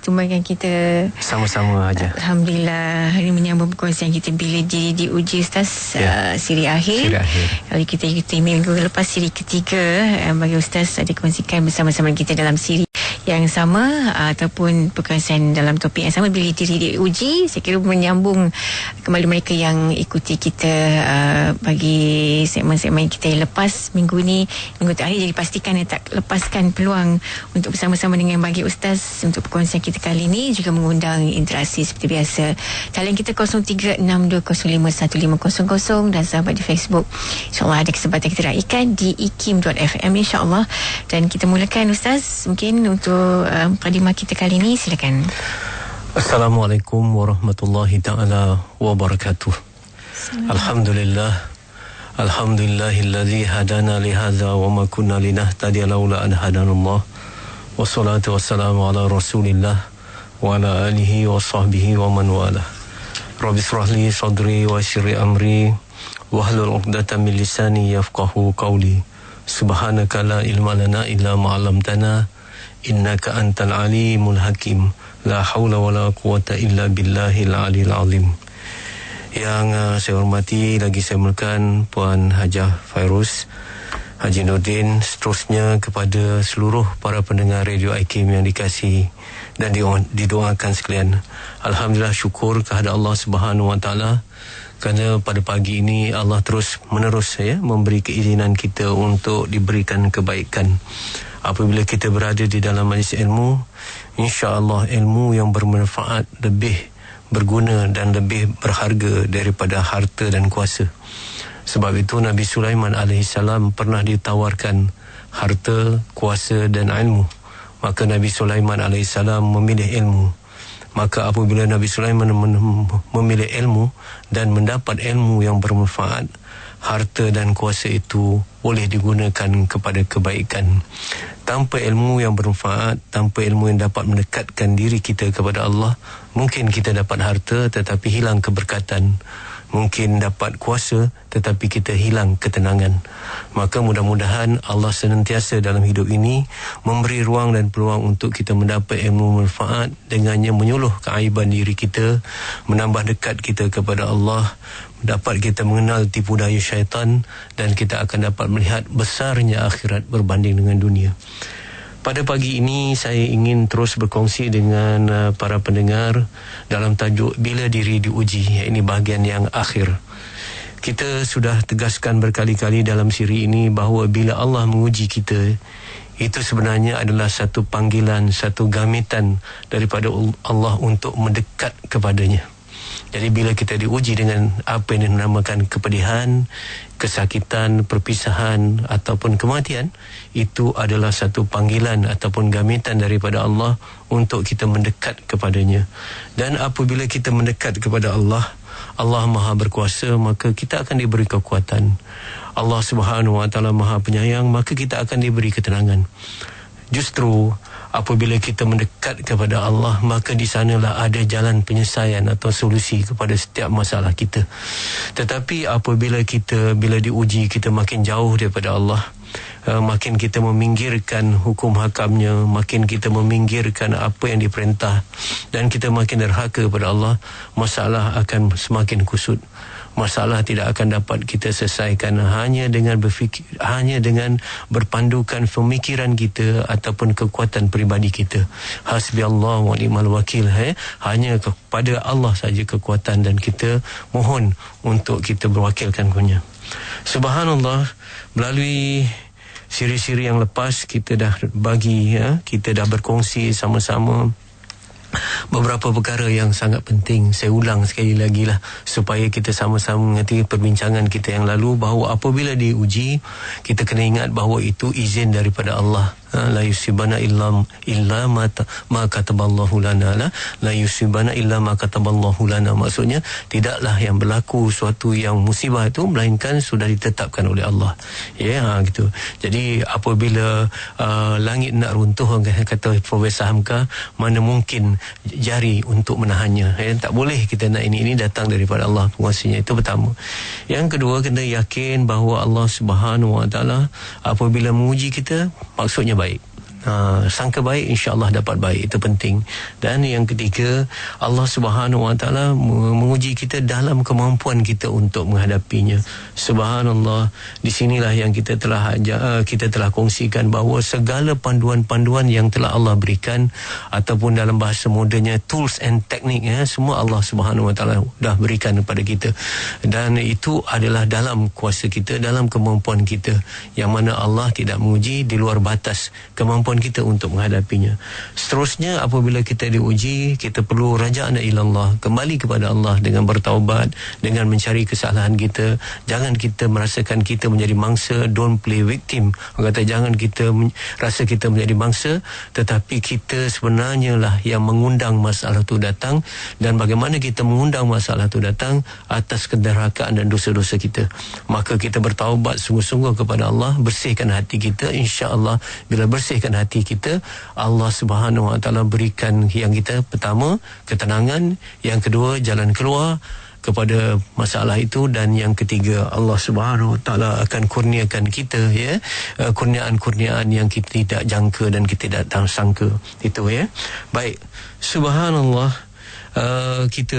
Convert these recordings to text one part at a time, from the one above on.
perkembangan kita. Sama-sama aja. Alhamdulillah, hari ini menyambung perkongsian kita bila diri diuji, Ustaz. Siri akhir. Kalau kita ikuti minggu lepas siri ketiga, bagi Ustaz ada kongsikan bersama-sama kita dalam siri yang sama ataupun perkongsian dalam topik yang sama bila diri diuji. Saya kira menyambung kembali mereka yang ikuti kita bagi segmen-segmen kita yang lepas minggu ni, minggu terakhir. Jadi pastikan tak lepaskan peluang untuk bersama-sama dengan bagi Ustaz untuk perkongsian kita kali ini, juga mengundang interaksi seperti biasa. Talian kita 0362051500 dan sahabat di Facebook. InsyaAllah ada kesempatan kita raikan di ikim.fm insyaAllah. Dan kita mulakan, Ustaz, mungkin untuk mukadimah kita kali ini, silakan. Assalamualaikum warahmatullahi ta'ala wabarakatuh. Alhamdulillah. Alhamdulillahilladzi hadana lihadza wa ma kunna linahtadiya laula an hadanallah. Wassalatu wassalamu ala Rasulillah wa ala alihi wa sahbihi wa man wala. Rabbi shrah li sadri wa yassir li amri wahlul 'uqdatam min lisani yafqahu qawli. Subhanaka la ilma lana illa ma 'allamtana innaka antal alimul hakim. La haula wala quwata illa billahil aliyil azim. Yang saya hormati, lagi saya mulakan Puan Hajah Fairuz Haji Nordin, seterusnya kepada seluruh para pendengar Radio IKIM yang dikasihi dan didoakan sekalian. Alhamdulillah, syukur kehadrat Allah Subhanahu Wa Taala kerana pada pagi ini Allah terus menerus memberi keizinan kita untuk diberikan kebaikan. Apabila kita berada di dalam majlis ilmu, insya-Allah ilmu yang bermanfaat lebih berguna dan lebih berharga daripada harta dan kuasa. Sebab itu Nabi Sulaiman alaihissalam pernah ditawarkan harta, kuasa dan ilmu. Maka Nabi Sulaiman alaihissalam memilih ilmu. Maka apabila Nabi Sulaiman memilih ilmu dan mendapat ilmu yang bermanfaat, harta dan kuasa itu boleh digunakan kepada kebaikan. Tanpa ilmu yang bermanfaat, tanpa ilmu yang dapat mendekatkan diri kita kepada Allah, mungkin kita dapat harta tetapi hilang keberkatan. Mungkin dapat kuasa tetapi kita hilang ketenangan. Maka mudah-mudahan Allah senantiasa dalam hidup ini memberi ruang dan peluang untuk kita mendapat ilmu manfaat, dengannya menyuluh keaiban diri kita, menambah dekat kita kepada Allah, dapat kita mengenal tipu daya syaitan, dan kita akan dapat melihat besarnya akhirat berbanding dengan dunia. Pada pagi ini saya ingin terus berkongsi dengan para pendengar dalam tajuk Bila Diri Diuji. Ini bahagian yang akhir. Kita sudah tegaskan berkali-kali dalam siri ini bahawa bila Allah menguji kita, itu sebenarnya adalah satu panggilan, satu gamitan daripada Allah untuk mendekat kepadanya. Jadi bila kita diuji dengan apa yang dinamakan kepedihan, kesakitan, perpisahan ataupun kematian, itu adalah satu panggilan ataupun gamitan daripada Allah untuk kita mendekat kepadanya. Dan apabila kita mendekat kepada Allah, Allah Maha Berkuasa, maka kita akan diberi kekuatan. Allah Subhanahu Wa Taala Maha Penyayang, maka kita akan diberi ketenangan. Justru apabila kita mendekat kepada Allah, maka di sanalah ada jalan penyelesaian atau solusi kepada setiap masalah kita. Tetapi apabila bila diuji, kita makin jauh daripada Allah, makin kita meminggirkan hukum hakamnya, makin kita meminggirkan apa yang diperintah, dan kita makin derhaka kepada Allah, masalah akan semakin kusut. Masalah tidak akan dapat kita selesaikan hanya dengan berpandukan pemikiran kita ataupun kekuatan peribadi kita. Hasbiyallah wa ni'mal wakil. Hanya kepada Allah saja kekuatan, dan kita mohon untuk kita berwakilkan kepada-Nya. Subhanallah, melalui siri-siri yang lepas kita dah bagi, kita dah berkongsi sama-sama beberapa perkara yang sangat penting. Saya ulang sekali lagi lah supaya kita sama-sama mengerti perbincangan kita yang lalu, bahawa apabila diuji, kita kena ingat bahawa itu izin daripada Allah. La yusibana illa ma kataballahu lana, la yusibana illa ma kataballahu lana. Maksudnya tidaklah yang berlaku suatu yang musibah itu melainkan sudah ditetapkan oleh Allah. Gitu. Jadi apabila langit nak runtuh, kata Profesor Hamka, mana mungkin jari untuk menahannya. Tak boleh kita nak ini datang daripada Allah penguasanya. Itu pertama. Yang kedua, kena yakin bahawa Allah Subhanahu Wa Taala apabila menguji kita, maksudnya baik. Sangka baik, insya-Allah dapat baik. Itu penting. Dan yang ketiga, Allah Subhanahu Wa Taala menguji kita dalam kemampuan kita untuk menghadapinya. Subhanallah. Di sinilah yang kita telah kongsikan bahawa segala panduan-panduan yang telah Allah berikan, ataupun dalam bahasa modernnya tools and technique, semua Allah Subhanahu Wa Taala dah berikan kepada kita. Dan itu adalah dalam kuasa kita, dalam kemampuan kita, yang mana Allah tidak menguji di luar batas kemampuan kita untuk menghadapinya. Seterusnya, apabila kita diuji, kita perlu raja'na ilallah, kembali kepada Allah dengan bertaubat, dengan mencari kesalahan kita. Jangan kita merasakan kita menjadi mangsa. Don't play victim. Orang kata jangan kita rasa kita menjadi mangsa, tetapi kita sebenarnya lah yang mengundang masalah itu datang. Dan bagaimana kita mengundang masalah itu datang? Atas kedurhakaan dan dosa-dosa kita. Maka kita bertaubat sungguh-sungguh kepada Allah, bersihkan hati kita. InsyaAllah bila bersihkan hati kita, Allah Subhanahu Wa Taala berikan yang kita, pertama, ketenangan, yang kedua, jalan keluar kepada masalah itu, dan yang ketiga, Allah Subhanahu Wa Taala akan kurniakan kita kurniaan-kurniaan yang kita tidak jangka dan kita tidak sangka. Itu baik. Subhanallah. Kita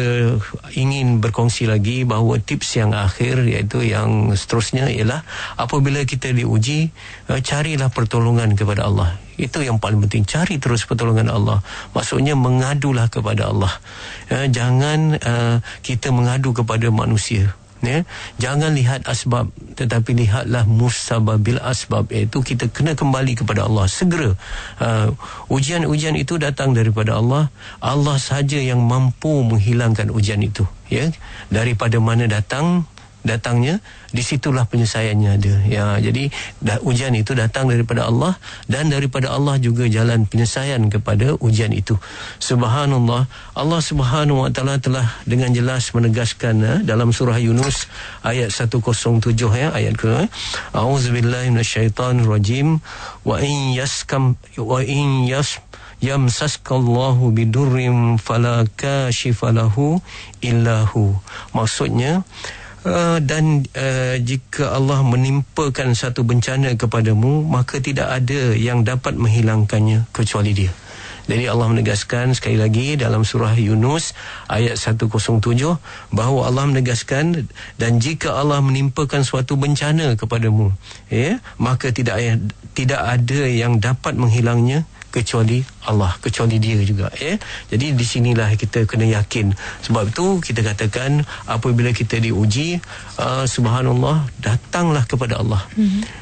ingin berkongsi lagi bahawa tips yang akhir, iaitu yang seterusnya, ialah apabila kita diuji, carilah pertolongan kepada Allah. Itu yang paling penting. Cari terus pertolongan Allah. Maksudnya mengadulah kepada Allah. Jangan kita mengadu kepada manusia. Jangan lihat asbab, tetapi lihatlah musababil asbab, iaitu kita kena kembali kepada Allah segera. Ujian-ujian itu datang daripada Allah. Allah sahaja yang mampu menghilangkan ujian itu. Daripada mana datangnya, disitulah penyelesaiannya ada. Jadi ujian itu datang daripada Allah, dan daripada Allah juga jalan penyelesaian kepada ujian itu. Subhanallah. Allah Subhanahu Wa Taala telah dengan jelas menegaskan dalam surah Yunus ayat 107, ayat ke A'udzubillahi minasyaitonirrajim, wa in yamsaskallahu bidurrim fala kashifalahu illahu. Maksudnya, dan jika Allah menimpakan satu bencana kepadamu, maka tidak ada yang dapat menghilangkannya kecuali Dia. Jadi Allah menegaskan sekali lagi dalam surah Yunus ayat 107 bahawa Allah menegaskan, dan jika Allah menimpakan suatu bencana kepadamu, maka tidak ada yang dapat menghilangnya kecuali Allah, kecuali Dia juga. Jadi di sinilah kita kena yakin. Sebab itu kita katakan apabila kita diuji, subhanallah, datanglah kepada Allah.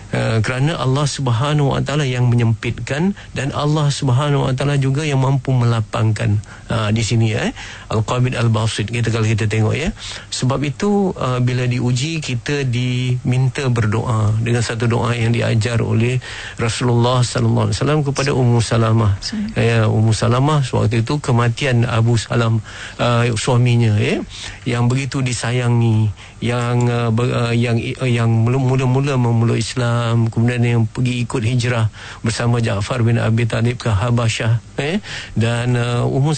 Kerana Allah Subhanahu Wa Taala yang menyempitkan, dan Allah Subhanahu Wa Taala juga yang mampu melapangkan. Di sini Al-Qabid Al-Basit, kalau kita tengok Sebab itu bila diuji, kita diminta berdoa dengan satu doa yang diajar oleh Rasulullah sallallahu alaihi wasallam kepada Ummu Salamah. Ummu Salamah waktu itu kematian Abu Salam, suaminya, yang begitu disayangi, yang mula-mula memeluk Islam, kemudian yang pergi ikut hijrah bersama Ja'far bin Abi Talib ke Habasyah, dan Ummu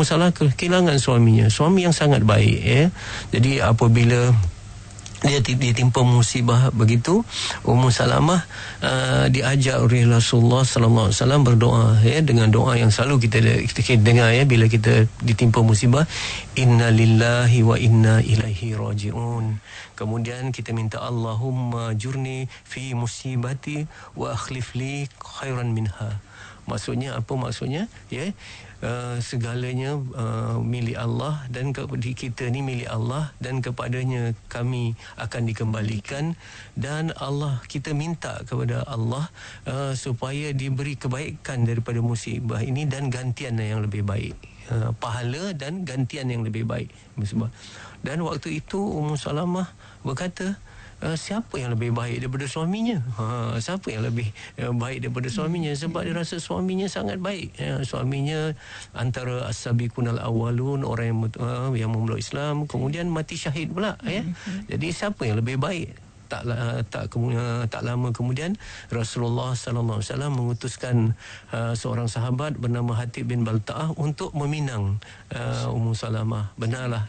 Salamah kehilangan suaminya, suami yang sangat baik. Jadi apabila dia ditimpa musibah begitu, Ummu Salamah diajak oleh Rasulullah sallallahu alaihi wasallam berdoa, dengan doa yang selalu kita dengar bila kita ditimpa musibah, inna lillahi wa inna ilaihi raji'un. Kemudian kita minta Allahumma jurni fi musibati wa akhlif li khairan minha. Maksudnya apa maksudnya? Segalanya milik Allah, dan kita ni milik Allah, dan kepadanya kami akan dikembalikan. Dan Allah, kita minta kepada Allah supaya diberi kebaikan daripada musibah ini dan gantian yang lebih baik, pahala dan gantian yang lebih baik. Dan waktu itu Ummu Salamah berkata, siapa yang lebih baik daripada suaminya? Siapa yang lebih baik daripada suaminya? Sebab dia rasa suaminya sangat baik. Suaminya antara as-sabiqunal awwalun, orang yang memeluk Islam, kemudian mati syahid pula. Jadi siapa yang lebih baik? Tak lama kemudian Rasulullah sallallahu alaihi wasallam mengutuskan seorang sahabat bernama Hatib bin Balta'ah untuk meminang Ummu Salamah. Benarlah,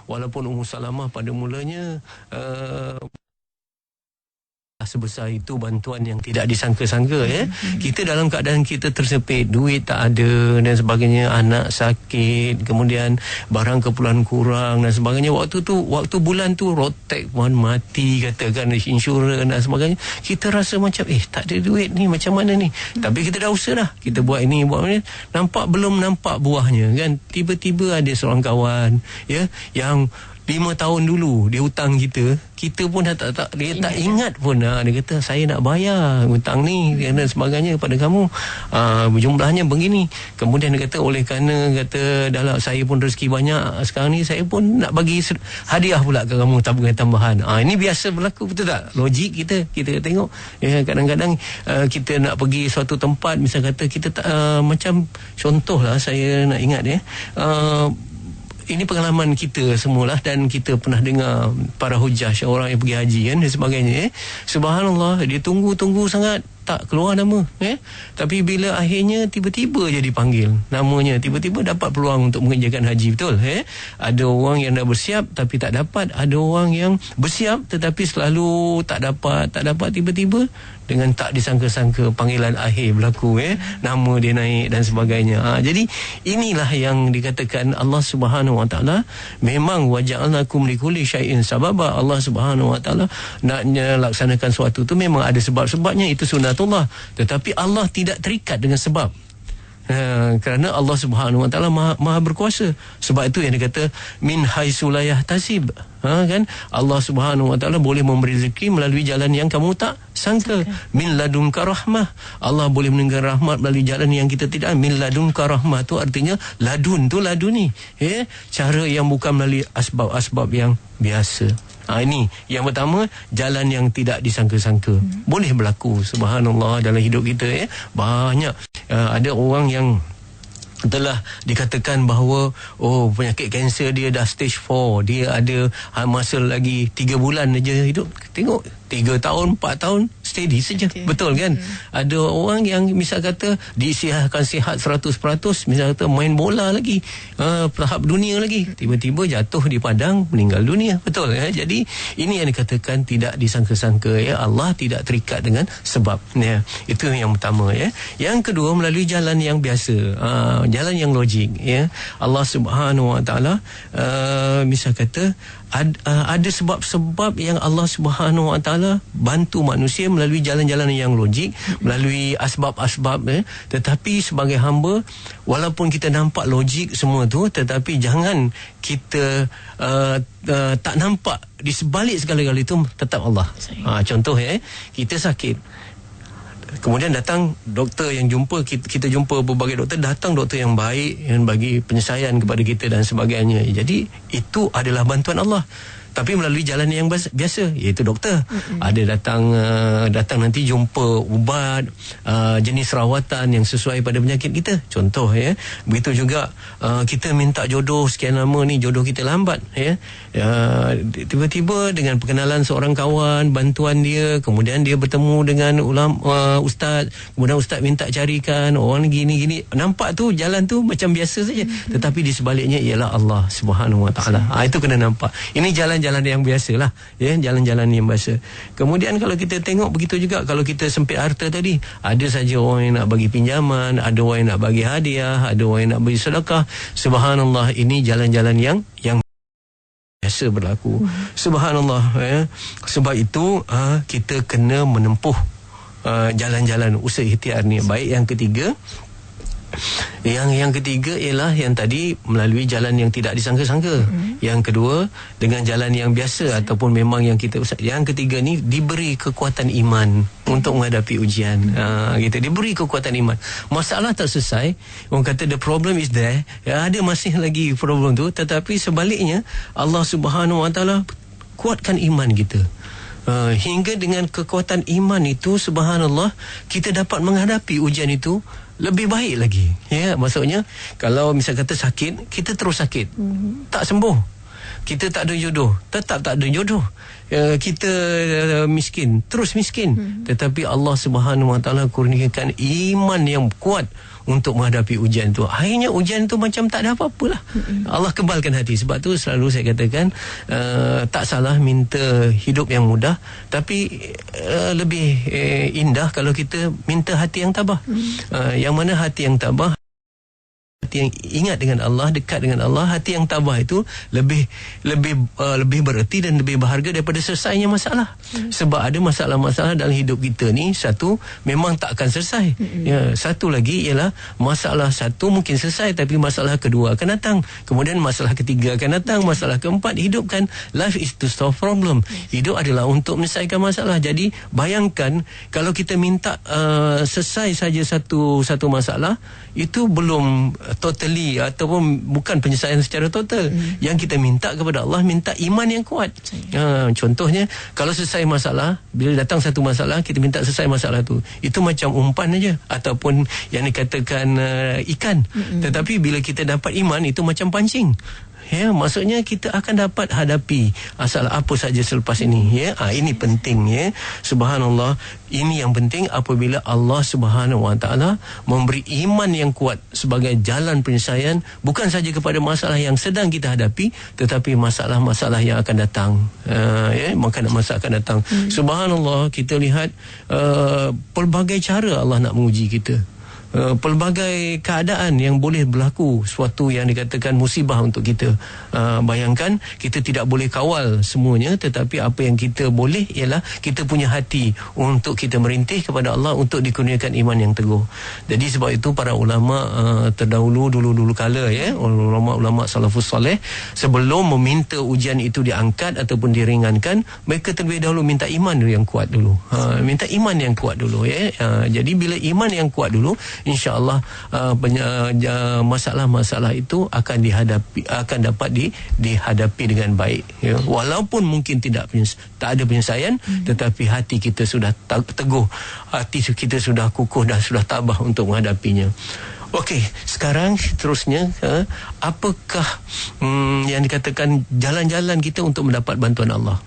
walaupun Ummu Salamah pada mulanya sebesar itu bantuan yang tidak disangka-sangka ya. Kita dalam keadaan kita tersepit, duit tak ada dan sebagainya, anak sakit, kemudian barang keperluan kurang dan sebagainya. Waktu bulan tu rotek pun mati katakan, insurans dan sebagainya. Kita rasa macam tak ada duit ni, macam mana ni? Tapi kita dah usaha dah. Kita buat ini, buat ini, belum nampak buahnya kan. Tiba-tiba ada seorang kawan ya yang 5 tahun dulu dia hutang kita pun dia tak ingat pun. Dia kata saya nak bayar hutang ni dan sebagainya pada kamu, jumlahnya begini. Kemudian dia kata oleh kerana dalam saya pun rezeki banyak sekarang ni, saya pun nak bagi hadiah pula ke kamu, tabungan tambahan. Ini biasa berlaku, betul tak? Logik kita tengok ya, kadang-kadang kita nak pergi suatu tempat, misal kata kita macam contohlah, saya nak ingat ini pengalaman kita semualah, dan kita pernah dengar para hujjah, orang yang pergi haji kan dan sebagainya. Subhanallah, dia tunggu sangat tak keluar nama tapi bila akhirnya tiba-tiba je dipanggil namanya, tiba-tiba dapat peluang untuk mengerjakan haji, betul ada orang yang dah bersiap tapi tak dapat, ada orang yang bersiap tetapi selalu tak dapat, tiba-tiba dengan tak disangka-sangka panggilan akhir berlaku nama dia naik dan sebagainya. Jadi inilah yang dikatakan Allah Subhanahu Wa Taala memang waja'alnakum likulli syai'in sababa. Allah Subhanahu Wa Taala nak laksanakan sesuatu tu memang ada sebab-sebabnya, itu sunatullah, tetapi Allah tidak terikat dengan sebab. Kerana Allah Subhanahu Wa Taala maha berkuasa. Sebab itu yang dikata min haitsu la yahtasib. Kan Allah Subhanahu Wa Taala boleh memberi rezeki melalui jalan yang kamu tak sangka. Min ladunka rahmah, Allah boleh menurunkan rahmat melalui jalan yang kita tidak. Min ladunka rahmah tu artinya ladun ni cara yang bukan melalui asbab-asbab yang biasa. Ini yang pertama, jalan yang tidak disangka-sangka boleh berlaku. Subhanallah, dalam hidup kita banyak ada orang yang telah dikatakan bahawa penyakit kanser dia dah stage 4, dia ada masa lagi 3 bulan aja hidup. Tengok 3 tahun 4 tahun steady saja, betul kan? Ada orang yang misal kata disihatkan sihat 100%, misal kata main bola lagi tahap dunia lagi, tiba-tiba jatuh di padang meninggal dunia, betul Jadi ini yang dikatakan tidak disangka-sangka Allah tidak terikat dengan sebab itu yang pertama Yang kedua, melalui jalan yang biasa, jalan yang logik Allah Subhanahu Wa Taala misal kata ada sebab-sebab yang Allah Subhanahu Wa Taala bantu manusia melalui jalan-jalan yang logik, melalui asbab-asbab tetapi sebagai hamba, walaupun kita nampak logik semua tu, tetapi jangan kita tak nampak di sebalik segala-gala itu tetap Allah. Contoh kita sakit, kemudian datang doktor yang kita jumpa berbagai doktor, datang doktor yang baik yang bagi penyelesaian kepada kita dan sebagainya. Jadi itu adalah bantuan Allah, tapi melalui jalan yang biasa, iaitu doktor. Ada datang nanti jumpa ubat, jenis rawatan yang sesuai pada penyakit kita, contoh begitu juga kita minta jodoh sekian lama ni, jodoh kita lambat tiba-tiba dengan perkenalan seorang kawan, bantuan dia, kemudian dia bertemu dengan ustaz, kemudian ustaz minta carikan orang gini, nampak tu jalan tu macam biasa saja, tetapi di sebaliknya ialah Allah Subhanahu Wa Taala. Itu kena nampak. Ini jalan-jalan yang biasalah jalan-jalan yang biasa. Kemudian kalau kita tengok begitu juga, kalau kita sempit harta tadi, ada saja orang yang nak bagi pinjaman, ada orang yang nak bagi hadiah, ada orang yang nak bagi sedekah. Subhanallah, ini jalan-jalan yang biasa berlaku. Subhanallah sebab itu kita kena menempuh jalan-jalan usaha ikhtiar ni. Baik, yang ketiga, yang ketiga ialah yang tadi melalui jalan yang tidak disangka-sangka. Yang kedua dengan jalan yang biasa ataupun memang yang kita usah. Yang ketiga ni diberi kekuatan iman untuk menghadapi ujian. Gitu, diberi kekuatan iman. Masalah tak selesai, orang kata the problem is there, ada masih lagi problem tu, tetapi sebaliknya Allah Subhanahu Wa Taala kuatkan iman kita. Hingga dengan kekuatan iman itu, subhanallah, kita dapat menghadapi ujian itu lebih baik lagi. Maksudnya kalau misal kata sakit, kita terus sakit, tak sembuh. Kita tak ada jodoh, tetap tak ada jodoh. Kita miskin, terus miskin. Tetapi Allah Subhanahu Wa Taala kurniakan iman yang kuat untuk menghadapi ujian tu. Akhirnya ujian tu macam tak ada apa-apalah. Allah kebalkan hati. Sebab tu selalu saya katakan tak salah minta hidup yang mudah, tapi lebih indah kalau kita minta hati yang tabah. Yang mana hati yang tabah, hati yang ingat dengan Allah, dekat dengan Allah, hati yang tabah itu lebih bererti dan lebih berharga daripada selesainya masalah. Sebab ada masalah-masalah dalam hidup kita ni, satu memang tak akan selesai. Satu lagi ialah masalah satu mungkin selesai, tapi masalah kedua akan datang, kemudian masalah ketiga akan datang, masalah keempat. Hidup kan, life is to solve problem. Hidup adalah untuk menyelesaikan masalah. Jadi bayangkan kalau kita minta selesai saja satu masalah, itu belum totally ataupun bukan penyelesaian secara total. Yang kita minta kepada Allah, minta iman yang kuat. Contohnya, kalau selesai masalah, bila datang satu masalah, kita minta selesai masalah tu, itu macam umpan aja, ataupun yang dikatakan ikan. Tetapi bila kita dapat iman, itu macam pancing. Maksudnya kita akan dapat hadapi masalah apa saja selepas ini. Ini penting. Subhanallah, ini yang penting apabila Allah Subhanahu Wa Taala memberi iman yang kuat sebagai jalan penyelesaian, bukan saja kepada masalah yang sedang kita hadapi, tetapi masalah-masalah yang akan datang. Masalah akan datang. Subhanallah, kita lihat pelbagai cara Allah nak menguji kita. Pelbagai keadaan yang boleh berlaku, suatu yang dikatakan musibah untuk kita. Bayangkan, kita tidak boleh kawal semuanya, tetapi apa yang kita boleh ialah kita punya hati untuk kita merintih kepada Allah, untuk dikurniakan iman yang teguh. Jadi sebab itu para ulama terdahulu, dulu kala, ulama-ulama salafus soleh, sebelum meminta ujian itu diangkat ataupun diringankan, mereka terlebih dahulu minta iman yang kuat dulu. Minta iman yang kuat dulu. Jadi bila iman yang kuat dulu, insya-Allah masalah-masalah itu akan dapat dihadapi dengan baik. Walaupun mungkin tak ada penyelesaian, tetapi hati kita sudah teguh, hati kita sudah kukuh dan sudah tabah untuk menghadapinya. Okey, sekarang terusnya, apakah yang dikatakan jalan-jalan kita untuk mendapat bantuan Allah?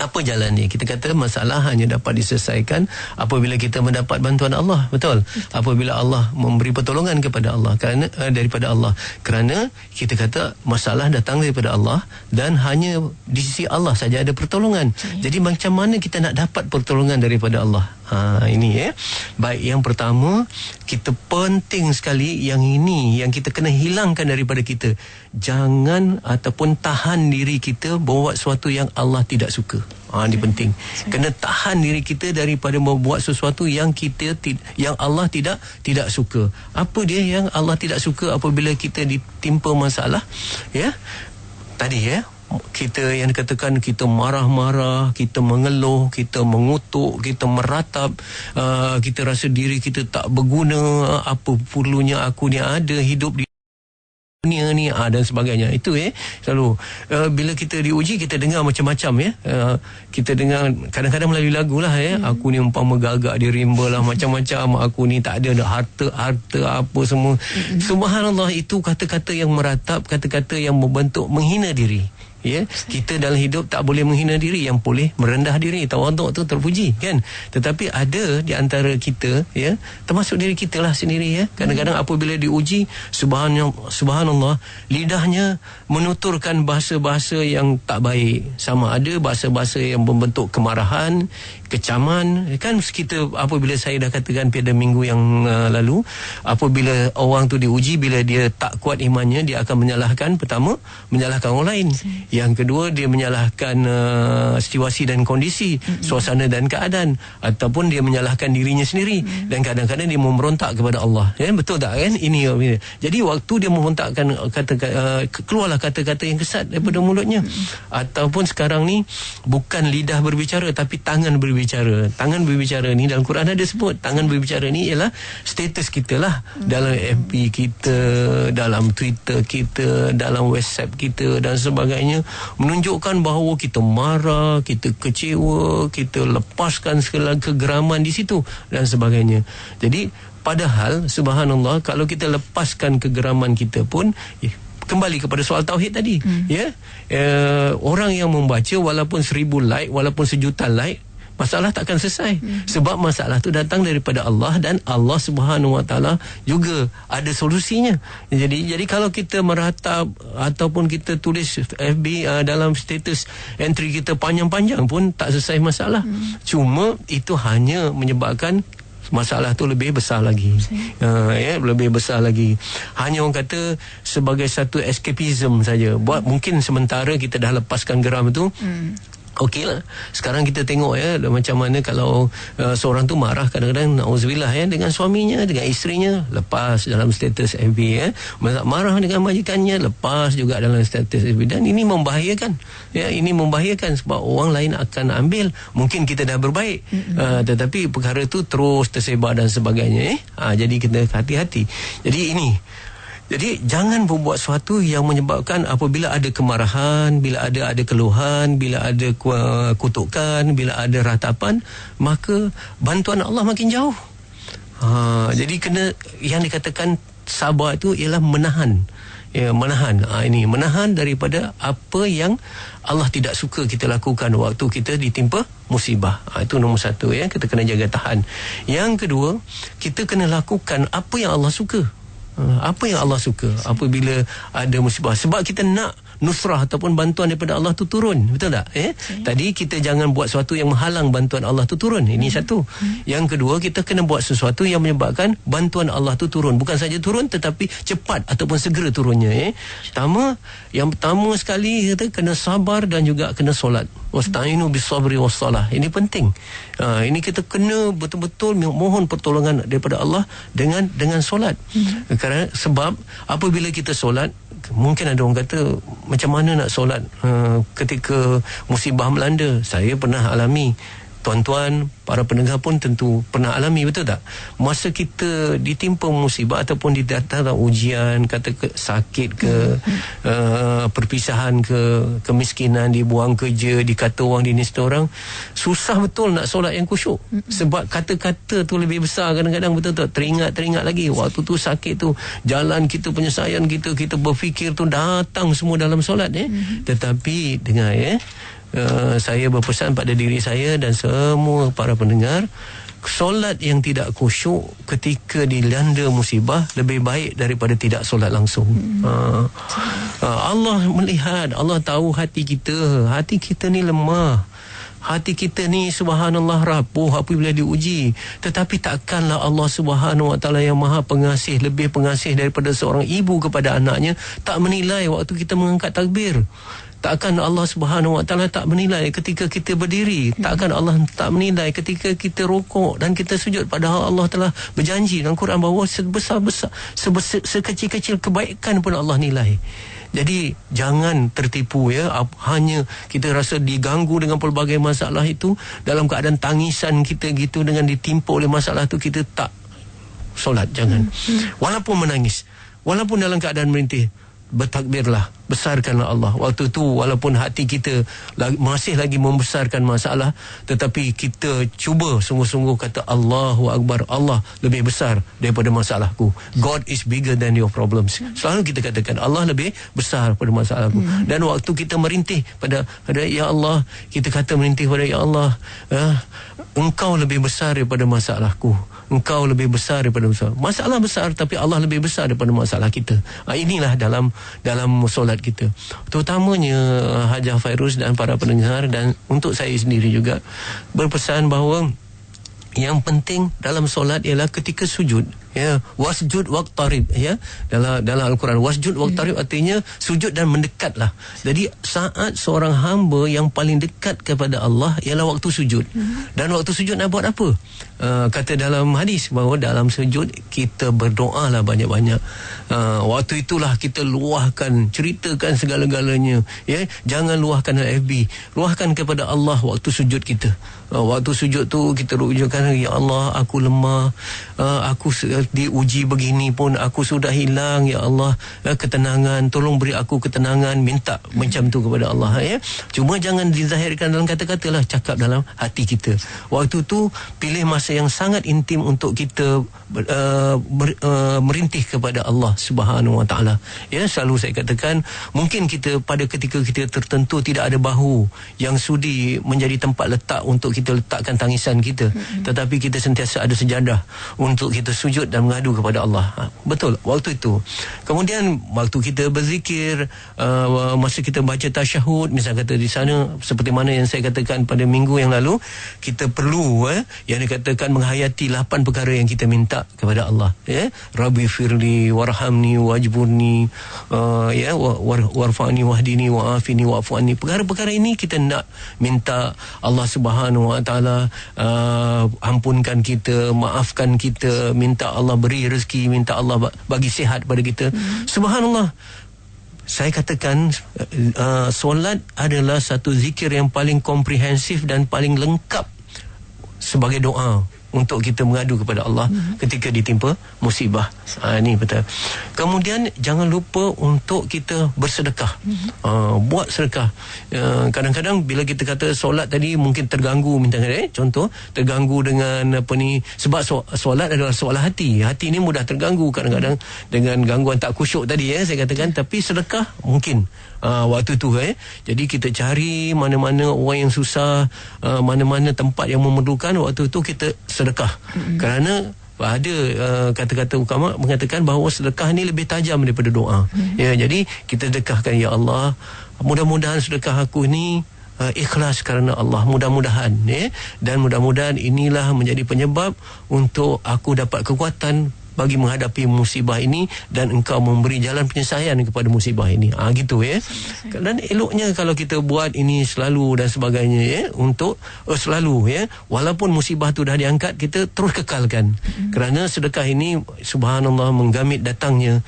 Apa jalannya? Kita kata masalah hanya dapat diselesaikan apabila kita mendapat bantuan Allah. Betul? Apabila Allah memberi pertolongan kepada Allah, daripada Allah. Kerana kita kata masalah datang daripada Allah, dan hanya di sisi Allah saja ada pertolongan. Jadi macam mana kita nak dapat pertolongan daripada Allah? Ini baik, yang pertama, kita penting sekali yang ini, yang kita kena hilangkan daripada kita. Jangan ataupun tahan diri kita buat sesuatu yang Allah tidak suka. Ini penting. Kena tahan diri kita daripada membuat sesuatu yang yang Allah tidak suka. Apa dia yang Allah tidak suka apabila kita ditimpa masalah? Tadi kita yang dikatakan kita marah-marah, kita mengeluh, kita mengutuk, kita meratap, kita rasa diri kita tak berguna, apa perlunya aku ni ada hidup di dunia ni, dan sebagainya. Itu selalu bila kita diuji, kita dengar macam-macam. Kita dengar kadang-kadang melalui lagu lah. Aku ni umpama gagak di rimba lah, macam-macam. Aku ni tak ada harta apa semua. Subhanallah, itu kata-kata yang meratap, kata-kata yang membentuk menghina diri. Kita dalam hidup tak boleh menghina diri, yang boleh merendah diri. Tawaduk tu terpuji, kan? Tetapi ada di antara kita, termasuk diri kita lah sendiri, kadang-kadang apabila diuji, subhanallah, lidahnya menuturkan bahasa-bahasa yang tak baik. Sama ada bahasa-bahasa yang membentuk kemarahan, kecaman. Kan kita, apabila saya dah katakan pada minggu yang lalu, apabila orang tu diuji, bila dia tak kuat imannya, dia akan menyalahkan, pertama, menyalahkan orang lain. Yang kedua, dia menyalahkan situasi dan kondisi, suasana dan keadaan, ataupun dia menyalahkan dirinya sendiri, dan kadang-kadang dia memberontak kepada Allah. Betul tak, kan? Ini. Jadi waktu dia memberontakkan, keluarlah kata-kata yang kesat daripada mulutnya. Ataupun sekarang ni, bukan lidah berbicara, tapi tangan berbicara. Tangan berbicara ni dalam Quran ada sebut. Tangan berbicara ni ialah status kita lah, dalam FB kita, dalam Twitter kita, dalam WhatsApp kita dan sebagainya, menunjukkan bahawa kita marah, kita kecewa, kita lepaskan segala kegeraman di situ dan sebagainya. Jadi padahal subhanallah, kalau kita lepaskan kegeraman kita pun, kembali kepada soal tauhid tadi, orang yang membaca walaupun 1000 like, walaupun 1 juta like, masalah takkan selesai. Sebab masalah tu datang daripada Allah, dan Allah Subhanahu Wa Taala juga ada solusinya. Jadi kalau kita meratap ataupun kita tulis FB dalam status entry kita panjang-panjang pun tak selesai masalah. Cuma itu hanya menyebabkan masalah tu lebih besar lagi. Lebih besar lagi. Hanya orang kata sebagai satu escapism saja. Buat mungkin sementara kita dah lepaskan geram itu. Okey lah. Sekarang kita tengok macam mana kalau seorang tu marah kadang-kadang, na'udzubillah dengan suaminya, dengan isterinya, lepas dalam status FB. Marah dengan majikannya, lepas juga dalam status FB. Dan ini membahayakan. Ini membahayakan sebab orang lain akan ambil. Mungkin kita dah berbaik, tetapi perkara tu terus tersebar dan sebagainya. Jadi kita hati-hati. Jadi jangan membuat sesuatu yang menyebabkan apabila ada kemarahan, bila ada keluhan, bila ada kutukan, bila ada ratapan, maka bantuan Allah makin jauh. Jadi kena, yang dikatakan sabar itu ialah menahan. Menahan daripada apa yang Allah tidak suka kita lakukan waktu kita ditimpa musibah. Itu nombor satu, kita kena jaga tahan. Yang kedua, kita kena lakukan apa yang Allah suka. Apa yang Allah suka apabila ada musibah, sebab kita nak nusrah ataupun bantuan daripada Allah tu turun, betul tak? Tadi kita jangan buat sesuatu yang menghalang bantuan Allah tu turun. Ini satu. Yang kedua, kita kena buat sesuatu yang menyebabkan bantuan Allah tu turun. Bukan saja turun, tetapi cepat ataupun segera turunnya. Yang pertama sekali kita kena sabar dan juga kena solat. Wasta'inu bis-sabri was-salah. Ini penting. Ini kita kena betul-betul mohon pertolongan daripada Allah dengan solat. Kerana sebab apabila kita solat, mungkin ada orang kata, macam mana nak solat ketika musibah melanda? Saya pernah alami. Tuan-tuan, para pendengar pun tentu pernah alami, betul tak? Masa kita ditimpa musibah ataupun didatang ujian, kata sakit ke, perpisahan ke, kemiskinan, dibuang kerja, dikata orang dinista orang, susah betul nak solat yang khusyuk. Sebab kata-kata tu lebih besar kadang-kadang, betul tak? Teringat lagi waktu tu sakit tu, jalan kita, penyelesaian kita berfikir tu datang semua dalam solat. Tetapi dengar saya berpesan pada diri saya dan semua para pendengar, solat yang tidak khusyuk ketika dilanda musibah lebih baik daripada tidak solat langsung. Allah melihat, Allah tahu hati kita. Hati kita ni lemah. Hati kita ni subhanallah rapuh apabila diuji. Tetapi takkanlah Allah Subhanahu Wa Taala yang Maha Pengasih, lebih pengasih daripada seorang ibu kepada anaknya, tak menilai waktu kita mengangkat takbir. Takkan Allah Subhanahu Wa Taala tak menilai ketika kita berdiri. Takkan Allah tak menilai ketika kita rukuk dan kita sujud. Padahal Allah telah berjanji dalam Quran bahawa sekecil-kecil kebaikan pun Allah nilai. Jadi jangan tertipu hanya kita rasa diganggu dengan pelbagai masalah itu, dalam keadaan tangisan kita gitu, dengan ditimpa oleh masalah itu kita tak solat. Jangan. Walaupun menangis, walaupun dalam keadaan merintih, bertakbirlah, besarkanlah Allah. Waktu tu walaupun hati kita masih lagi membesarkan masalah, tetapi kita cuba sungguh-sungguh kata Allahu Akbar, Allah lebih besar daripada masalahku. God is bigger than your problems. Selalu kita katakan Allah lebih besar pada masalahku. Dan waktu kita merintih pada ya Allah, kita kata merintih pada ya Allah, Engkau lebih besar daripada masalahku. Engkau lebih besar daripada masalah besar, tapi Allah lebih besar daripada masalah kita. Inilah dalam solat kita, terutamanya Hajah Fairuz dan para pendengar, dan untuk saya sendiri juga berpesan bahawa yang penting dalam solat ialah ketika sujud, wasjud waqtarib, dalam Al-Quran wasjud waqtarib artinya sujud dan mendekatlah. Jadi saat seorang hamba yang paling dekat kepada Allah ialah waktu sujud. Dan waktu sujud nak buat apa? Kata dalam hadis bahawa dalam sujud kita berdoalah banyak-banyak. Waktu itulah kita luahkan, ceritakan segala-galanya. Jangan luahkan dalam FB, luahkan kepada Allah waktu sujud kita. Waktu sujud tu kita rujukkan, ya Allah, aku lemah, aku diuji begini pun aku sudah hilang, ya Allah, ketenangan, tolong beri aku ketenangan, minta macam tu kepada Allah, ya. Cuma jangan dizahirkan dalam kata-kata lah, cakap dalam hati kita. Waktu tu pilih masa yang sangat intim untuk kita merintih kepada Allah Subhanahu Wa Taala. Ya, selalu saya katakan, mungkin kita pada ketika kita tertentu tidak ada bahu yang sudi menjadi tempat letak untuk kita letakkan tangisan kita, tetapi kita sentiasa ada sejadah untuk kita sujud dan mengadu kepada Allah. Betul, waktu itu. Kemudian waktu kita berzikir, masa kita baca tasyahud, misal kata di sana, seperti mana yang saya katakan pada minggu yang lalu, kita perlu yang dikatakan menghayati 8 perkara yang kita minta kepada Allah, ya. Rabbi firli warhamni wajburni, ya, warfa'ni wahdini wa'afini wa'fu'ani. Perkara-perkara ini kita nak minta Allah Subhanahu Wa Taala ampunkan kita, maafkan kita, minta Allah beri rezeki, minta Allah bagi sihat pada kita. Subhanallah, saya katakan solat adalah satu zikir yang paling komprehensif dan paling lengkap sebagai doa untuk kita mengadu kepada Allah ketika ditimpa musibah. Ini betul. Kemudian jangan lupa untuk kita bersedekah. Buat sedekah. Kadang-kadang bila kita kata solat tadi mungkin terganggu, contoh terganggu dengan apa ni, sebab solat adalah soalan hati. Hati ni mudah terganggu kadang-kadang dengan gangguan tak khusyuk tadi, saya katakan. Tapi sedekah mungkin waktu tu, jadi kita cari mana-mana orang yang susah, mana-mana tempat yang memerlukan, waktu tu kita sedekah. Kerana ada kata-kata ulama mengatakan bahawa sedekah ni lebih tajam daripada doa. Ya, jadi kita sedekahkan, ya Allah, mudah-mudahan sedekah aku ni ikhlas kerana Allah, mudah-mudahan, dan mudah-mudahan inilah menjadi penyebab untuk aku dapat kekuatan bagi menghadapi musibah ini, dan engkau memberi jalan penyelesaian kepada musibah ini. Gitu, ya. Dan eloknya kalau kita buat ini selalu dan sebagainya, ya, untuk selalu, ya, walaupun musibah tu dah diangkat, kita terus kekalkan. Kerana sedekah ini subhanallah menggamit datangnya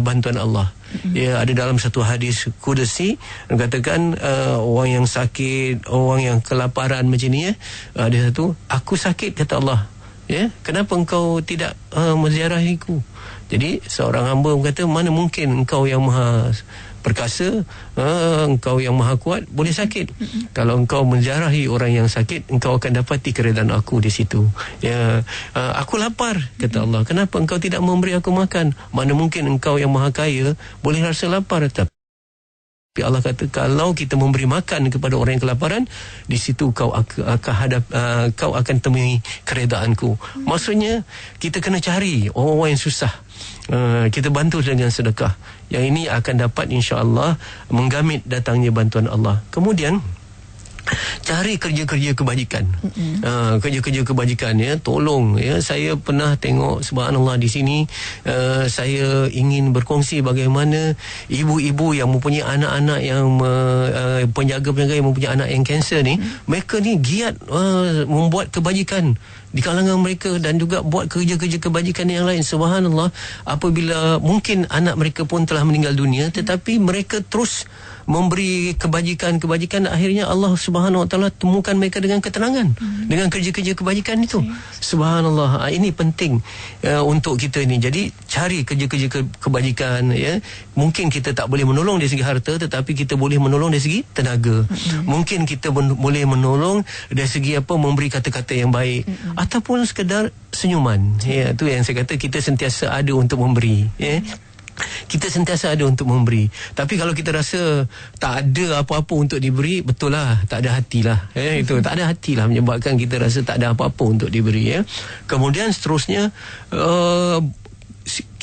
bantuan Allah. Ya, ada dalam satu hadis kudusi katakan, orang yang sakit, orang yang kelaparan macam ni, ya, ada satu, aku sakit, kata Allah, ya, kenapa engkau tidak menziarahiku? Jadi seorang hamba berkata, mana mungkin engkau yang maha perkasa, engkau yang maha kuat boleh sakit? Kalau engkau menziarahi orang yang sakit, engkau akan dapati keredaan aku di situ. Ya, aku lapar, kata Allah, kenapa engkau tidak memberi aku makan? Mana mungkin engkau yang maha kaya boleh rasa lapar? Tapi Allah kata, kalau kita memberi makan kepada orang yang kelaparan, di situ kau akan temui keredaanku. Maksudnya kita kena cari orang-orang yang susah, kita bantu dengan sedekah. Yang ini akan dapat insya-Allah menggamit datangnya bantuan Allah. Kemudian cari kerja-kerja kebajikan. Kerja-kerja kebajikan, ya, tolong, ya. Saya pernah tengok, subhanallah, di sini saya ingin berkongsi bagaimana ibu-ibu yang mempunyai anak-anak yang penjaga-penjaga yang mempunyai anak yang kanser ni, mereka ni giat membuat kebajikan di kalangan mereka, dan juga buat kerja-kerja kebajikan yang lain. Subhanallah, apabila mungkin anak mereka pun telah meninggal dunia, tetapi mereka terus memberi kebajikan-kebajikan, akhirnya Allah Subhanahu Wa Taala temukan mereka dengan ketenangan dengan kerja-kerja kebajikan itu. Subhanallah, ini penting untuk kita ini. Jadi cari kerja-kerja kebajikan, ya. Mungkin kita tak boleh menolong dari segi harta, tetapi kita boleh menolong dari segi tenaga. Mungkin kita boleh menolong dari segi memberi kata-kata yang baik, ataupun sekadar senyuman. Ya, itu yang saya kata, kita sentiasa ada untuk memberi, ya. Kita sentiasa ada untuk memberi. Tapi kalau kita rasa tak ada apa-apa untuk diberi, betul lah, tak ada hatilah, itu tak ada hatilah menyebabkan kita rasa tak ada apa-apa untuk diberi, ya. Kemudian seterusnya,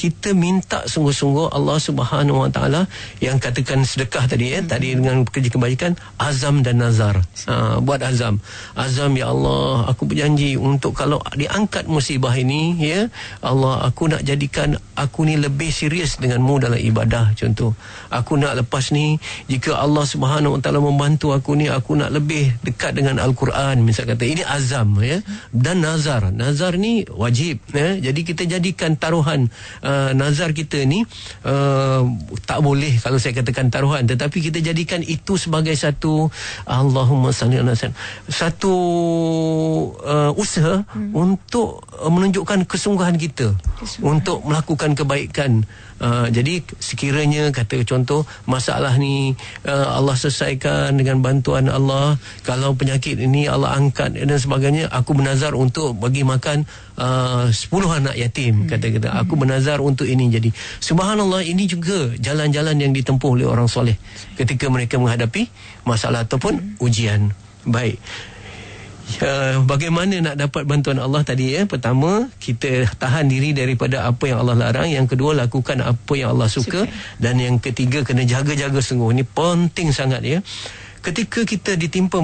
kita minta sungguh-sungguh Allah Subhanahu Wa Taala yang katakan sedekah tadi, tadi dengan kerja kebajikan, azam dan nazar. Buat azam, ya Allah, aku berjanji untuk kalau diangkat musibah ini, ya Allah, aku nak jadikan aku ni lebih serius denganmu dalam ibadah. Contoh, aku nak lepas ni, jika Allah Subhanahu Wa Taala membantu aku ni, aku nak lebih dekat dengan Al-Quran, misal kata. Ini azam, ya. Dan nazar ni wajib, ya. Jadi kita jadikan taruhan nazar kita ni tak boleh kalau saya katakan taruhan, tetapi kita jadikan itu sebagai satu Allahumma salli ala sayyidina, satu usaha untuk menunjukkan kesungguhan kita untuk melakukan kebaikan. Jadi sekiranya kata contoh masalah ni Allah selesaikan dengan bantuan Allah, kalau penyakit ini Allah angkat dan sebagainya, aku bernazar untuk bagi makan 10 anak yatim, kata-kata aku bernazar untuk ini. Jadi subhanallah, ini juga jalan-jalan yang ditempuh oleh orang soleh ketika mereka menghadapi masalah ataupun ujian. Baik, bagaimana nak dapat bantuan Allah tadi ya? Pertama, kita tahan diri daripada apa yang Allah larang. Yang kedua, lakukan apa yang Allah suka. Dan yang ketiga, kena jaga-jaga sungguh. Ini penting sangat ya. Ketika kita ditimpa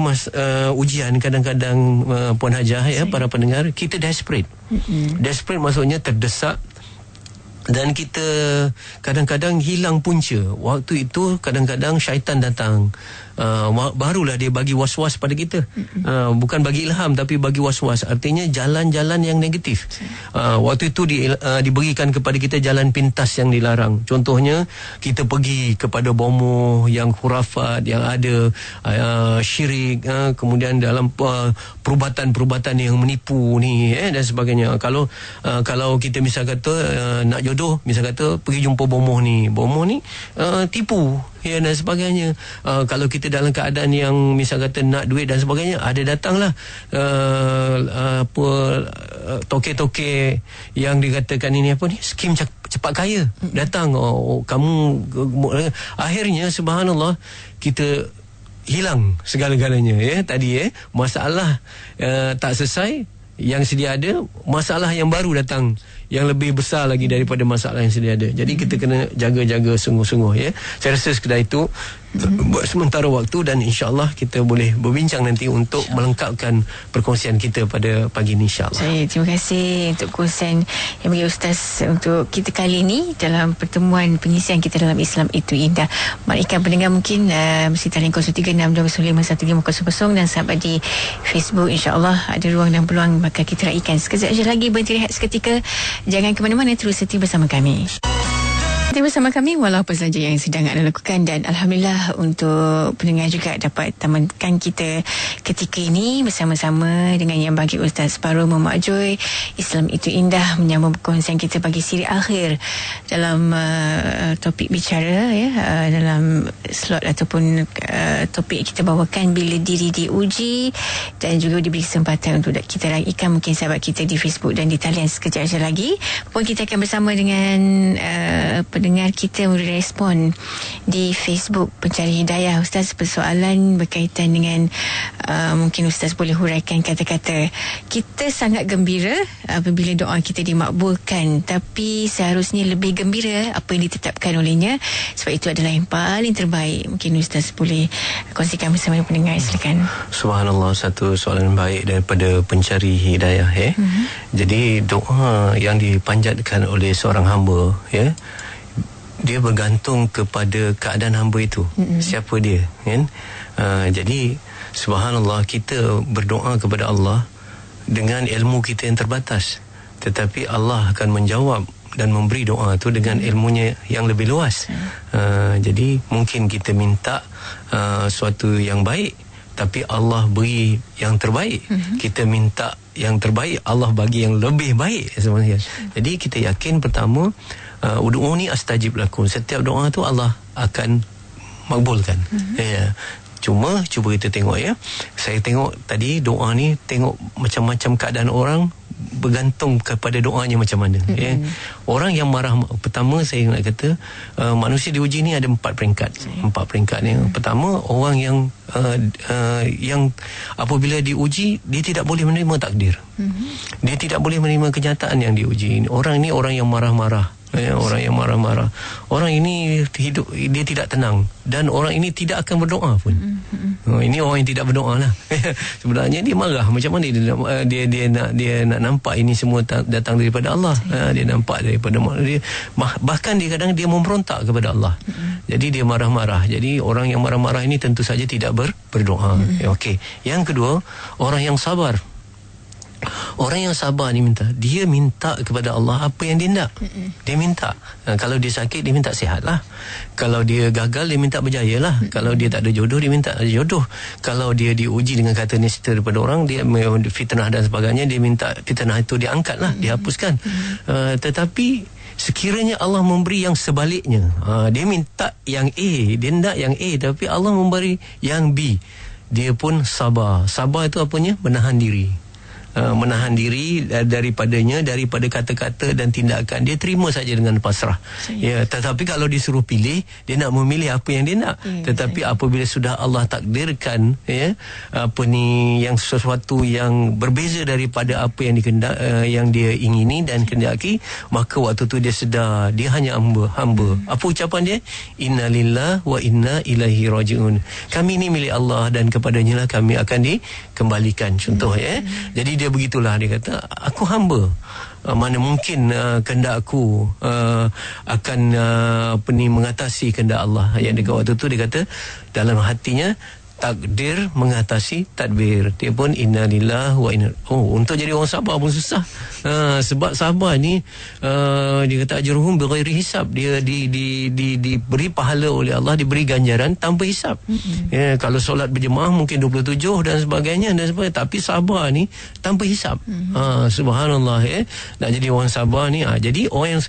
ujian, kadang-kadang Puan Hajah ya, para pendengar, kita desperate. Desperate maksudnya terdesak, dan kita kadang-kadang hilang punca. Waktu itu kadang-kadang syaitan datang, barulah dia bagi was-was pada kita. Bukan bagi ilham, tapi bagi was-was, artinya jalan-jalan yang negatif. Waktu itu diberikan kepada kita jalan pintas yang dilarang. Contohnya, kita pergi kepada bomoh yang khurafat, yang ada syirik, kemudian dalam perubatan-perubatan yang menipu ni dan sebagainya. Kalau kita misal kata nak jodoh, misal kata pergi jumpa bomoh ni tipu ya, dan sebagainya. Kalau kita dalam keadaan yang misal kata nak duit dan sebagainya, ada datanglah toke-toke yang dikatakan ini apa ni, skim cepat kaya, datang. Kamu akhirnya subhanallah, kita hilang segala-galanya ya. Tadi masalah tak selesai, yang sedia ada, masalah yang baru datang yang lebih besar lagi daripada masalah yang sedia ada. Jadi kita kena jaga-jaga sungguh-sungguh ya. Saya rasa sekadar itu buat sementara waktu, dan insya-Allah kita boleh berbincang nanti untuk melengkapkan perkongsian kita pada pagi ini, insya-Allah. Terima kasih untuk kongsian yang bagi Ustaz untuk kita kali ini dalam pertemuan pengisian kita dalam Islam itu indah. Marikan pendengar mungkin mesti talian 0362051500 dan sahabat di Facebook, insya-Allah ada ruang dan peluang maka kita raikan. Sekejap saja lagi, berhenti rehat seketika. Jangan ke mana-mana, terus setia bersama kami. Bersama kami walau apa saja yang sedang anda lakukan, dan alhamdulillah untuk pendengar juga dapat tamatkan kita ketika ini bersama-sama dengan yang bagi Ustaz Fahrul Muhammad Joy. Islam itu indah menyambung perkongsian kita bagi siri akhir dalam topik bicara ya, dalam slot ataupun topik kita bawakan bila diri diuji, dan juga diberi kesempatan untuk kita raikan mungkin sahabat kita di Facebook dan di talian. Sekejap saja lagi pun kita akan bersama dengan pendengar kita merespon di Facebook Pencari Hidayah. Ustaz, persoalan berkaitan dengan mungkin Ustaz boleh huraikan kata-kata. Kita sangat gembira apabila doa kita dimakbulkan, tapi seharusnya lebih gembira apa yang ditetapkan olehnya, sebab itu adalah yang paling terbaik. Mungkin Ustaz boleh kongsikan bersama pendengar. Silakan. Subhanallah, satu soalan baik daripada Pencari Hidayah Jadi doa yang dipanjatkan oleh seorang hamba dia bergantung kepada keadaan hamba itu, siapa dia kan. Jadi subhanallah, kita berdoa kepada Allah dengan ilmu kita yang terbatas, tetapi Allah akan menjawab dan memberi doa itu dengan ilmunya yang lebih luas. Jadi mungkin kita minta suatu yang baik, tapi Allah beri yang terbaik. Kita minta yang terbaik, Allah bagi yang lebih baik sebenarnya. Jadi kita yakin pertama, ud'uni astajib lakum, setiap doa tu Allah akan makbulkan. Cuma cuba kita tengok saya tengok tadi doa ni, tengok macam-macam keadaan orang, bergantung kepada doanya macam mana. Orang yang marah, pertama saya nak kata manusia diuji ni ada 4 peringkat. 4 peringkat ni. Pertama, orang yang apabila diuji dia tidak boleh menerima takdir. Dia tidak boleh menerima kenyataan yang diuji. Orang ni orang yang marah-marah. Orang yang marah-marah, orang ini hidup dia tidak tenang, dan orang ini tidak akan berdoa pun. Ini orang yang tidak berdoa lah. Sebenarnya dia marah, macam mana dia nak nampak ini semua datang daripada Allah. Dia nampak daripada dia, bahkan dia kadang dia memberontak kepada Allah. Jadi dia marah-marah. Jadi orang yang marah-marah ini tentu saja tidak berdoa. Okey. Yang kedua, orang yang sabar. Orang yang sabar ni dia minta kepada Allah apa yang dia nak. Dia minta. Kalau dia sakit, dia minta sihat lah. Kalau dia gagal, dia minta berjaya lah. Kalau dia tak ada jodoh, dia minta jodoh. Kalau dia diuji dengan kata nista daripada orang, dia fitnah dan sebagainya, dia minta fitnah itu diangkat lah, dihapuskan. Tetapi sekiranya Allah memberi yang sebaliknya, dia minta yang A, dia nak yang A, tapi Allah memberi yang B, dia pun sabar. Sabar itu apanya? Menahan diri. Menahan diri daripadanya, daripada kata-kata dan tindakan. Dia terima saja dengan pasrah. Ya, tetapi kalau disuruh pilih, dia nak memilih apa yang dia nak. Tetapi apabila sudah Allah takdirkan, ya, yang sesuatu yang berbeza daripada apa yang yang dia ingini dan kendaki, maka waktu tu dia sedar dia hanya hamba. Apa ucapan dia? Innalillah wa inna ilaihi rajiun. Kami ni milik Allah dan kepadanya lah kami akan dikembalikan. Contoh, ya. Jadi dia begitulah, dia kata aku hamba, mana mungkin kehendak aku akan mengatasi kehendak Allah. Yang dekat waktu tu dia kata dalam hatinya, takdir mengatasi tadbir. Dia pun innalillah wa inna. Untuk jadi orang sabar pun susah. Sebab sabar ni dia kata ajruhum bighairi hisab. Dia diberi pahala oleh Allah, diberi ganjaran tanpa hisab. Ya, kalau solat berjemaah mungkin 27 dan sebagainya. Tapi sabar ni tanpa hisab. Subhanallah, ya. Nak jadi orang sabar ni, jadi orang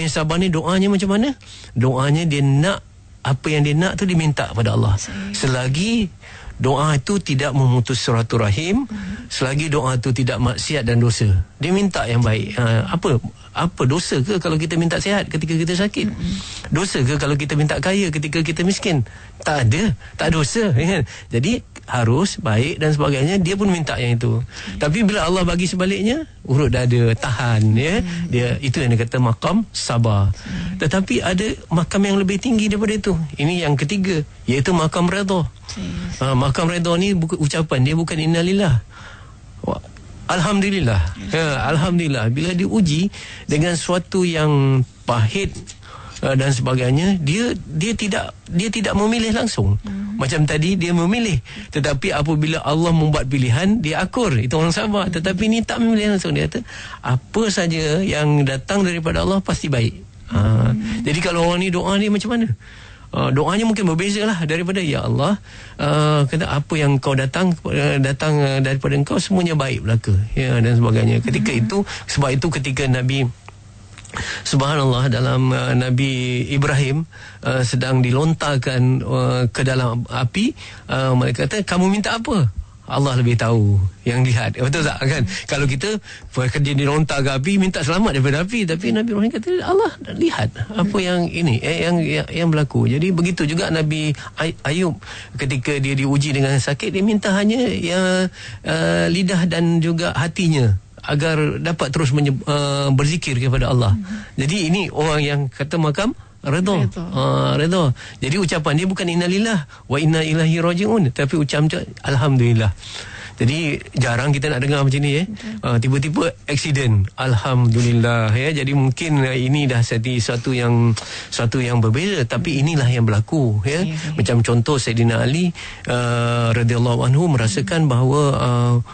yang sabar ni doanya macam mana? Doanya dia nak apa yang dia nak tu diminta kepada Allah. Selagi doa itu tidak memutus silaturahim, selagi doa itu tidak maksiat dan dosa, dia minta yang baik. Apa dosa ke kalau kita minta sihat ketika kita sakit? Dosa ke kalau kita minta kaya ketika kita miskin? Tak ada, tak dosa, kan? Jadi harus baik dan sebagainya, dia pun minta yang itu. Tapi bila Allah bagi sebaliknya, urut dada, tahan, ya. Dia itu yang dia kata maqam sabar. Tetapi ada makam yang lebih tinggi daripada itu. Ini yang ketiga, iaitu makam redha. Makam redha ni ucapan dia bukan innalillah, alhamdulillah. Alhamdulillah. Bila diuji dengan suatu yang pahit dan sebagainya, dia tidak memilih langsung. Macam tadi dia memilih, tetapi apabila Allah membuat pilihan, dia akur. Itu orang sabar. Tetapi ni tak memilih langsung. Dia kata apa saja yang datang daripada Allah pasti baik. Jadi kalau orang ni doa ni macam mana? Doanya mungkin berbeza lah daripada ya Allah, kata apa yang kau datang daripada engkau semuanya baik belaka, ya, dan sebagainya. Ketika itu, sebab itu ketika Nabi, subhanallah, dalam Nabi Ibrahim sedang dilontarkan ke dalam api, mereka kata kamu minta apa? Allah lebih tahu, yang lihat. Betul tak, kan? Kalau kita kerja dilontar ke api, minta selamat daripada api, tapi Nabi Ibrahim kata Allah lihat apa yang ini, yang berlaku. Jadi begitu juga Nabi Ayub, ketika dia diuji dengan sakit, dia minta hanya lidah dan juga hatinya agar dapat terus berzikir kepada Allah. Jadi ini orang yang kata makam redha. Jadi ucapan dia bukan innalillah wa inna ilaihi rajiun, tapi ucapan alhamdulillah. Jadi jarang kita nak dengar macam ni, tiba-tiba accident, alhamdulillah, ya. Jadi mungkin ini dah satu yang berbeza, tapi inilah yang berlaku, ya. Macam contoh Sayyidina Ali radhiyallahu anhu merasakan bahawa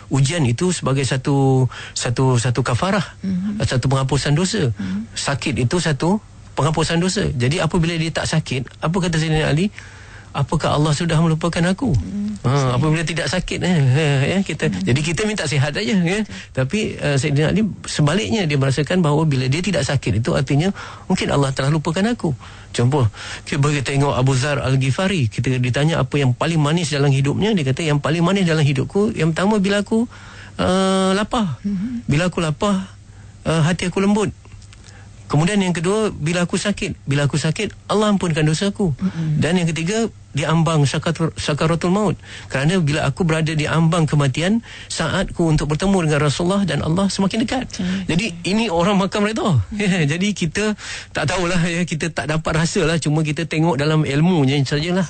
ujian itu sebagai satu kafarah, satu penghapusan dosa. Sakit itu satu penghapusan dosa. Jadi apabila dia tak sakit, apa kata Sayyidina Ali? Apakah Allah sudah melupakan aku? Apabila tidak sakit, jadi kita minta sihat saja, ya. Tapi Sayyidina Ali sebaliknya, dia merasakan bahawa bila dia tidak sakit, itu artinya mungkin Allah telah lupakan aku. Contoh, kita tengok Abu Dzar Al-Ghifari, kita ditanya apa yang paling manis dalam hidupnya, dia kata yang paling manis dalam hidupku, yang pertama bila aku lapar. Bila aku lapar, hati aku lembut. Kemudian yang kedua, bila aku sakit Allah ampunkan dosaku. Dan yang ketiga, diambang sakaratul maut. Kerana bila aku berada di ambang kematian, saatku untuk bertemu dengan Rasulullah dan Allah semakin dekat. Jadi ini orang makam redha. Jadi kita tak tahulah, ya, kita tak dapat rasa lah, cuma kita tengok dalam ilmunya sajalah.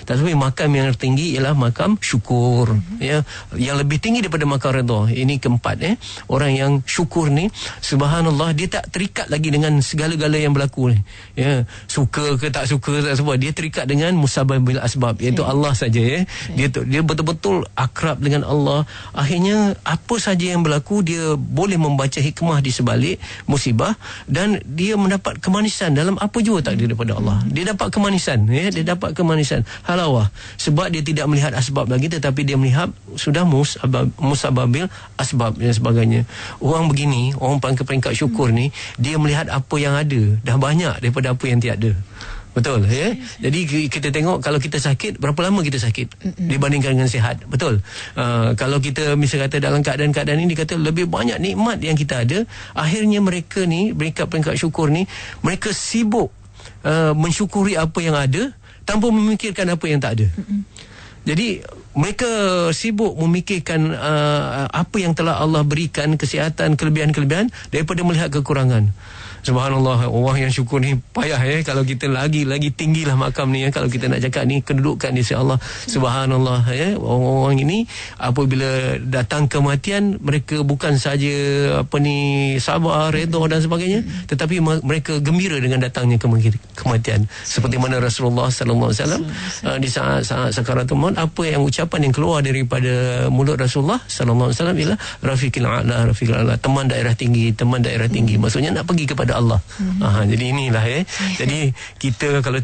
Tapi makam yang tinggi ialah makam syukur, ya, yang lebih tinggi daripada makam redha. Ini keempat, orang yang syukur ni, subhanallah, dia tak terikat lagi dengan segala-gala yang berlaku ni, ya, suka ke tak suka tak sebab dia terikat dengan musabab bil asbab, iaitu Allah saja ya. Dia betul-betul akrab dengan Allah. Akhirnya apa saja yang berlaku, dia boleh membaca hikmah di sebalik musibah, dan dia mendapat kemanisan dalam apa jua takdir daripada Allah. Dia dapat kemanisan ya, dia dapat kemanisan halawah, sebab dia tidak melihat asbab lagi, tetapi dia melihat sudah musababil asbab dan sebagainya. Orang begini, orang peringkat syukur ni, dia melihat apa yang ada dah banyak daripada apa yang tiada. Betul ya. Jadi kita tengok, kalau kita sakit, berapa lama kita sakit dibandingkan dengan sihat. Betul. Kalau kita misalnya kata dalam keadaan-keadaan ini, dikata lebih banyak nikmat yang kita ada. Akhirnya mereka ni, peringkat syukur ni, mereka sibuk mensyukuri apa yang ada tanpa memikirkan apa yang tak ada. Jadi mereka sibuk memikirkan apa yang telah Allah berikan, kesihatan, kelebihan-kelebihan, daripada melihat kekurangan. Subhanallah, orang yang syukur ni payah kalau kita lagi tinggilah makam ni kalau kita nak cakap ni kedudukan di sisi Allah. Subhanallah orang-orang ini apabila datang kematian, mereka bukan saja sabar, redha dan sebagainya, tetapi mereka gembira dengan datangnya kematian. Seperti mana Rasulullah sallallahu alaihi wasallam di saat sakaratul maut, apa yang ucapan yang keluar daripada mulut Rasulullah sallallahu alaihi wasallam ialah rafiqil a'la, teman daerah tinggi. Maksudnya nak pergi kepada Allah. Jadi inilah Jadi kita kalau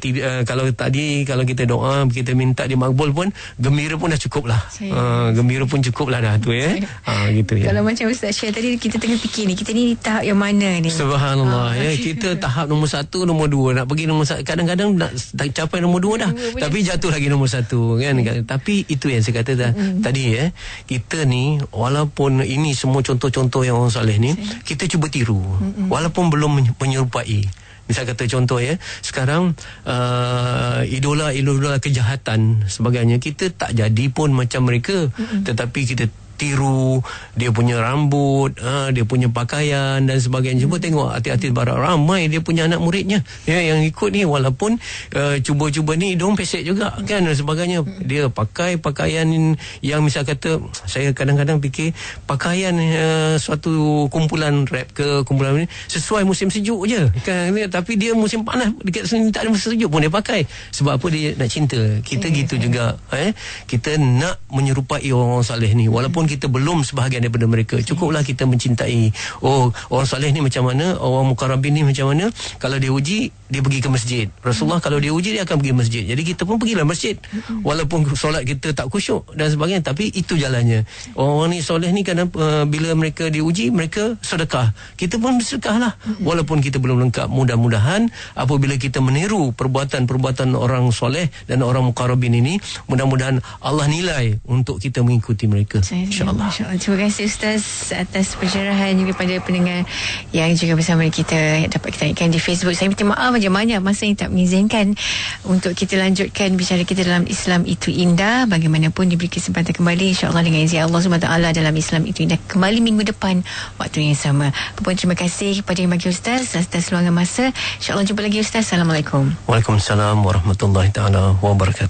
kita doa, kita minta dimakbul pun, gembira pun dah cukup lah. Gembira pun cukup lah dah tu gitu ya. Kalau macam Ustaz share tadi, kita tengah fikir ni, kita ni tahap yang mana ni? Subhanallah kita tahap nombor 1, nombor 2, nak pergi nombor 1, kadang-kadang nak capai nombor 2 dah, tapi jatuh lagi nombor 1 kan. Tapi itu yang saya kata tadi kita ni, walaupun ini semua contoh-contoh yang orang saleh ni, kita cuba tiru walaupun belum menyerupai. Misal kata contoh sekarang idola kejahatan sebagainya, kita tak jadi pun macam mereka, tetapi kita tiru dia punya rambut, dia punya pakaian dan sebagainya. Cuba tengok hati-hati barat, ramai dia punya anak muridnya yang ikut ni, walaupun cuba-cuba ni hidung pesek juga kan dan sebagainya. Dia pakai pakaian yang misal kata, saya kadang-kadang fikir pakaian suatu kumpulan rap ke kumpulan ni sesuai musim sejuk je kan, tapi dia musim panas dekat sini tak ada musim sejuk pun dia pakai. Sebab apa? Dia nak cinta. Kita gitu juga kita nak menyerupai orang saleh ni, walaupun kita belum sebahagian daripada mereka. Cukuplah kita mencintai, orang saleh ni macam mana, orang mukarrabin ni macam mana. Kalau dia uji, dia pergi ke masjid. Rasulullah kalau dia uji, dia akan pergi masjid. Jadi kita pun pergilah masjid, walaupun solat kita tak khusyuk dan sebagainya, tapi itu jalannya. Orang ni soleh ni kadang bila mereka diuji, mereka sedekah. Kita pun bersedekah lah, walaupun kita belum lengkap. Mudah-mudahan apabila kita meniru perbuatan-perbuatan orang soleh dan orang mukarrabin ini, mudah-mudahan Allah nilai untuk kita mengikuti mereka. InsyaAllah. Terima kasih Ustaz atas pencerahan juga pada pendengar yang juga bersama kita dapat kita naikkan di Facebook. Saya minta maaf banyak masa yang tak mengizinkan untuk kita lanjutkan bicara kita dalam Islam Itu Indah. Bagaimanapun diberi kesempatan kembali, insyaAllah dengan izin Allah SWT dalam Islam Itu Indah kembali minggu depan waktu yang sama. Pun terima kasih kepada Yang Bagi Ustaz atas luangan masa. InsyaAllah jumpa lagi Ustaz. Assalamualaikum. Waalaikumsalam warahmatullahi taala wabarakatuh.